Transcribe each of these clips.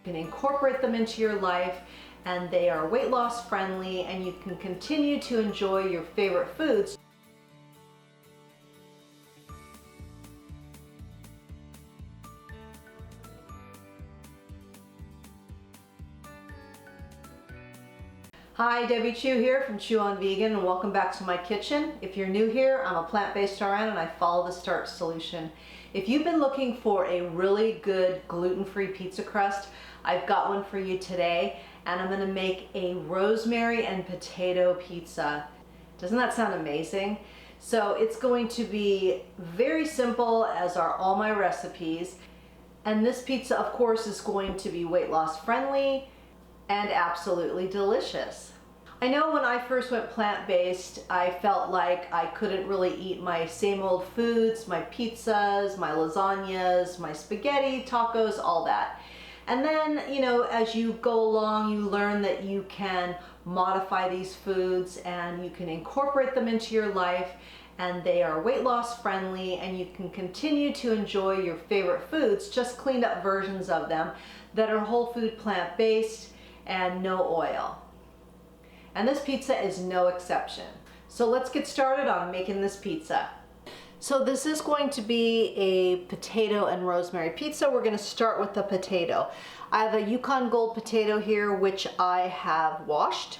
You can incorporate them into your life, and they are weight loss friendly, and you can continue to enjoy your favorite foods. Hi, Debbie Chu here from Chew on Vegan, and welcome back to my kitchen. If you're new here, I'm a plant-based RN and I follow the Starch solution. If you've been looking for a really good gluten-free pizza crust, I've got one for you today, and I'm gonna make a rosemary and potato pizza. Doesn't that sound amazing? So it's going to be very simple, as are all my recipes. And this pizza, of course, is going to be weight loss friendly and absolutely delicious. I know when I first went plant-based, I felt like I couldn't really eat my same old foods, my pizzas, my lasagnas, my spaghetti, tacos, all that. And then, as you go along, you learn that you can modify these foods and you can incorporate them into your life, and they are weight loss friendly, and you can continue to enjoy your favorite foods, just cleaned up versions of them that are whole food, plant-based, and no oil. And this pizza is no exception. So let's get started on making this pizza. So this is going to be a potato and rosemary pizza. We're going to start with the potato. I have a Yukon Gold potato here, which I have washed.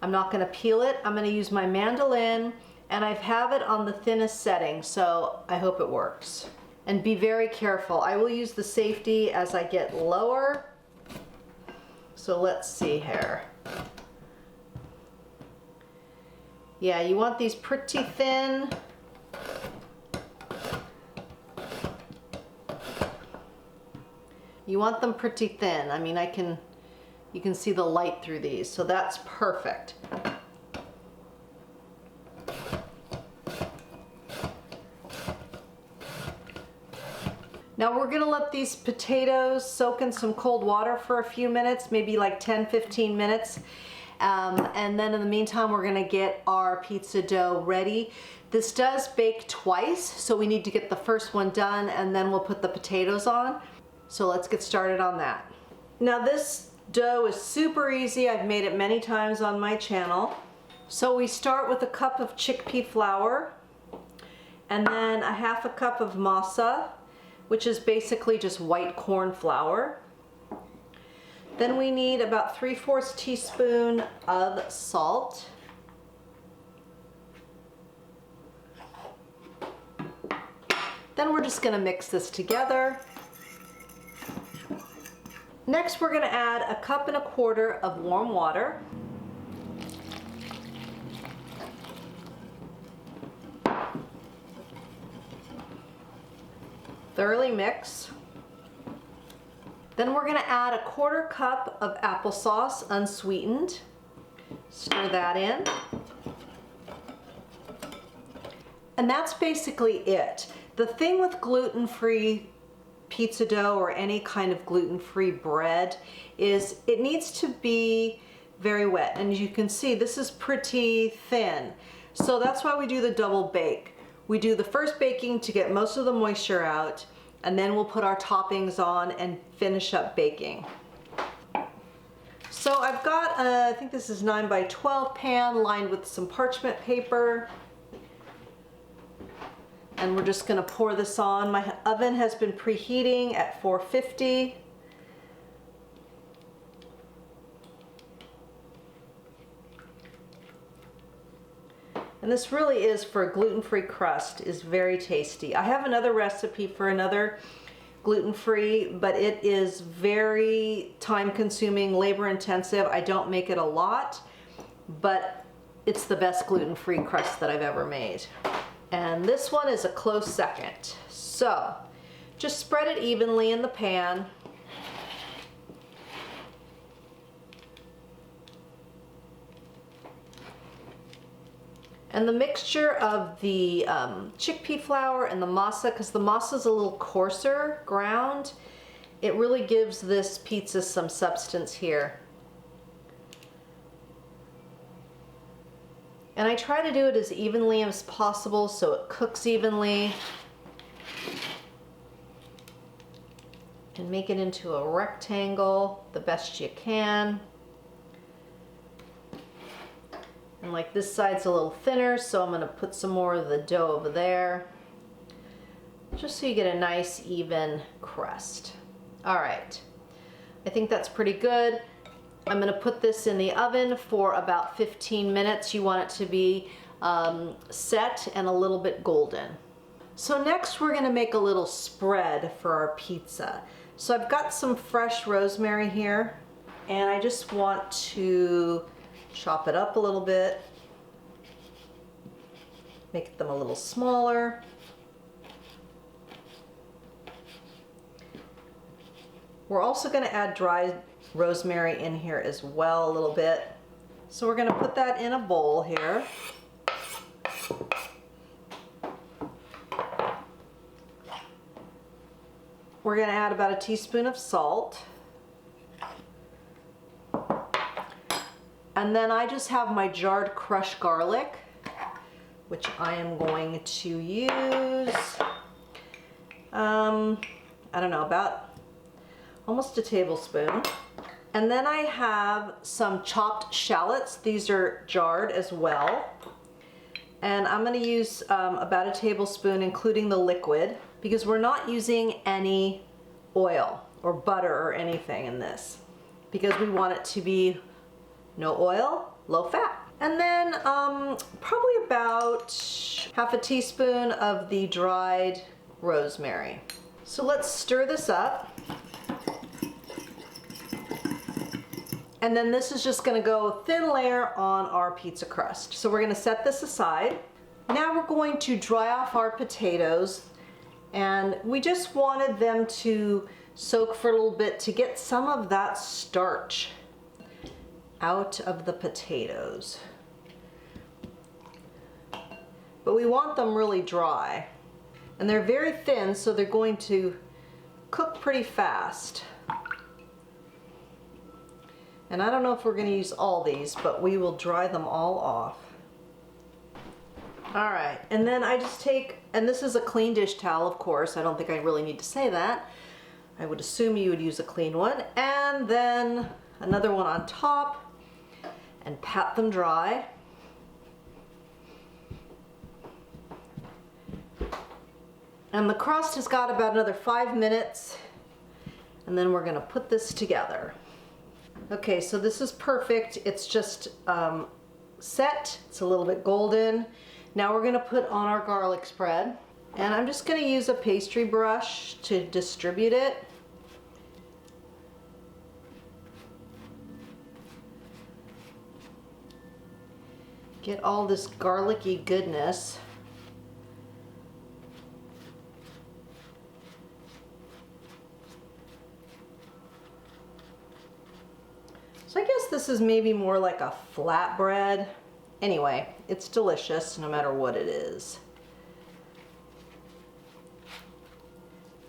I'm not going to peel it. I'm going to use my mandolin, and I have it on the thinnest setting, so I hope it works. And be very careful. I will use the safety as I get lower. So let's see here. Yeah, you want these pretty thin. You want them pretty thin. I mean, you can see the light through these, so that's perfect. Now we're gonna let these potatoes soak in some cold water for a few minutes, maybe like 10-15 minutes. And then in the meantime, we're gonna get our pizza dough ready. This does bake twice, so we need to get the first one done and then we'll put the potatoes on. So let's get started on that. Now this dough is super easy. I've made it many times on my channel. So we start with a cup of chickpea flour and then a half a cup of masa, which is basically just white corn flour. Then we need about 3/4 teaspoon of salt. Then we're just gonna mix this together. Next, we're gonna add a 1.25 cups of warm water. Thoroughly mix. Then we're gonna add a 1/4 cup of applesauce, unsweetened. Stir that in. And that's basically it. The thing with gluten-free pizza dough or any kind of gluten-free bread is it needs to be very wet. And as you can see, this is pretty thin. So that's why we do the double bake. We do the first baking to get most of the moisture out, and then we'll put our toppings on and finish up baking. So I've got I think this is 9x12 pan lined with some parchment paper. And we're just gonna pour this on. My oven has been preheating at 450. And this really is for a gluten-free crust, is very tasty. I have another recipe for another gluten-free, but it is very time-consuming, labor-intensive. I don't make it a lot, but it's the best gluten-free crust that I've ever made. And this one is a close second. So just spread it evenly in the pan. And the mixture of the chickpea flour and the masa, because the masa is a little coarser ground, it really gives this pizza some substance here. And I try to do it as evenly as possible so it cooks evenly. and make it into a rectangle the best you can. And like this side's a little thinner, so I'm gonna put some more of the dough over there, just so you get a nice even crust. All right, I think that's pretty good. I'm gonna put this in the oven for about 15 minutes. You want it to be set and a little bit golden. So next we're gonna make a little spread for our pizza. So I've got some fresh rosemary here, and I just want to chop it up a little bit, make them a little smaller. We're also gonna add dried rosemary in here as well a little bit. So we're gonna put that in a bowl here. We're gonna add about a teaspoon of salt. And then I just have my jarred crushed garlic, which I am going to use, I don't know, about almost a tablespoon. And then I have some chopped shallots. These are jarred as well. And I'm gonna use about a tablespoon, including the liquid, because we're not using any oil or butter or anything in this, because we want it to be no oil, low fat. And then probably about half a teaspoon of the dried rosemary. So let's stir this up. And then this is just gonna go thin layer on our pizza crust. So we're gonna set this aside. Now we're going to dry off our potatoes, and we just wanted them to soak for a little bit to get some of that starch out of the potatoes. But we want them really dry. And they're very thin, so they're going to cook pretty fast. And I don't know if we're going to use all these, but we will dry them all off. All right, and then I just take, and this is a clean dish towel, of course. I don't think I really need to say that. I would assume you would use a clean one. And then another one on top, and pat them dry. And the crust has got about another 5 minutes, and then we're gonna put this together. Okay, so this is perfect. It's just set, it's a little bit golden. Now we're gonna put on our garlic spread, and I'm just gonna use a pastry brush to distribute it. Get all this garlicky goodness. So I guess this is maybe more like a flatbread. Anyway, it's delicious no matter what it is.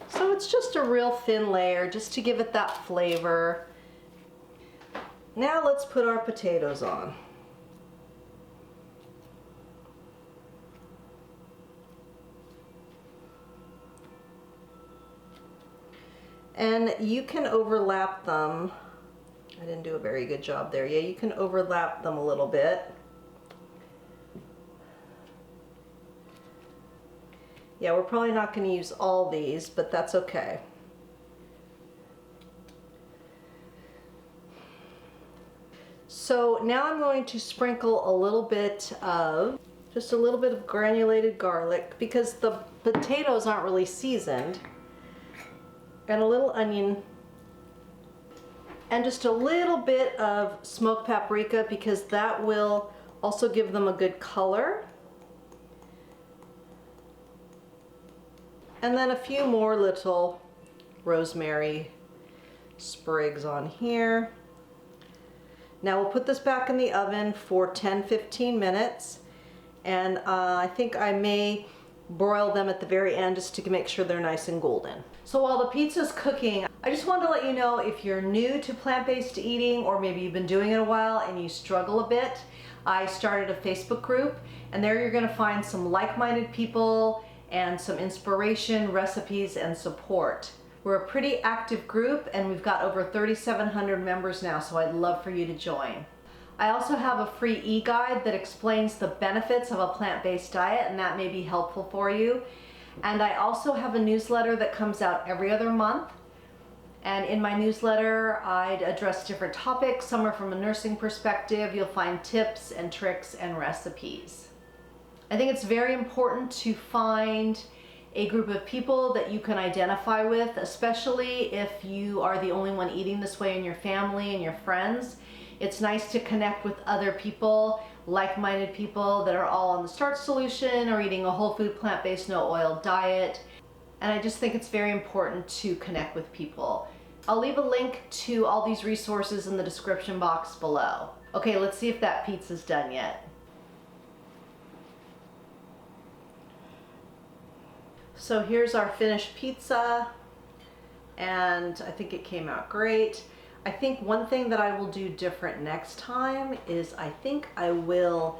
So it's just a real thin layer just to give it that flavor. Now let's put our potatoes on. And you can overlap them. I didn't do a very good job there. Yeah, you can overlap them a little bit. Yeah, we're probably not going to use all these, but that's okay. So now I'm going to sprinkle a little bit of, just a little bit of granulated garlic, because the potatoes aren't really seasoned, and a little onion, and just a little bit of smoked paprika, because that will also give them a good color. And then a few more little rosemary sprigs on here. Now we'll put this back in the oven for 10-15 minutes, and I think I may broil them at the very end just to make sure they're nice and golden. So while the pizza's cooking, I just wanted to let you know, if you're new to plant-based eating, or maybe you've been doing it a while and you struggle a bit, I started a Facebook group, and there you're gonna find some like-minded people and some inspiration, recipes, and support. We're a pretty active group and we've got over 3,700 members now, so I'd love for you to join. I also have a free e-guide that explains the benefits of a plant-based diet, and that may be helpful for you. And I also have a newsletter that comes out every other month. And in my newsletter, I'd address different topics. Some are from a nursing perspective. You'll find tips and tricks and recipes. I think it's very important to find a group of people that you can identify with, especially if you are the only one eating this way in your family and your friends. It's nice to connect with other people, like-minded people that are all on the Starch solution or eating a whole food, plant-based, no oil diet. And I just think it's very important to connect with people. I'll leave a link to all these resources in the description box below. Okay, let's see if that pizza's done yet. So here's our finished pizza, and I think it came out great. I think one thing that I will do different next time is I think I will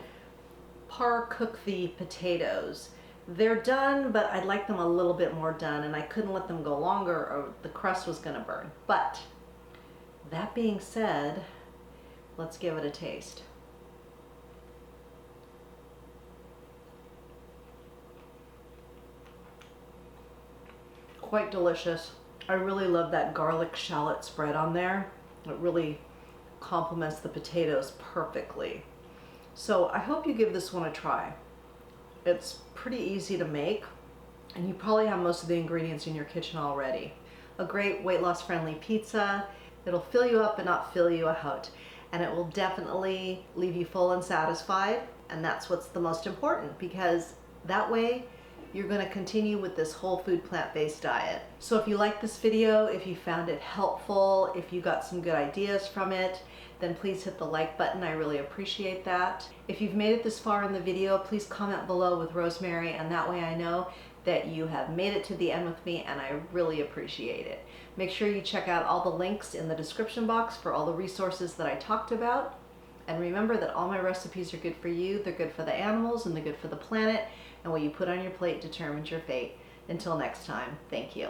par-cook the potatoes. They're done, but I'd like them a little bit more done, and I couldn't let them go longer or the crust was gonna burn. But that being said, let's give it a taste. Quite delicious. I really love that garlic shallot spread on there. It really complements the potatoes perfectly. So I hope you give this one a try. It's pretty easy to make, and you probably have most of the ingredients in your kitchen already. A great weight loss friendly pizza. It'll fill you up but not fill you out, and it will definitely leave you full and satisfied, and that's what's the most important, because that way you're going to continue with this whole food plant-based diet. So if you like this video, if you found it helpful, if you got some good ideas from it, then please hit the like button. I really appreciate that. If you've made it this far in the video, please comment below with Rosemary, and that way I know that you have made it to the end with me, and I really appreciate it. Make sure you check out all the links in the description box for all the resources that I talked about. And remember that all my recipes are good for you, they're good for the animals, and they're good for the planet, and what you put on your plate determines your fate. Until next time, thank you.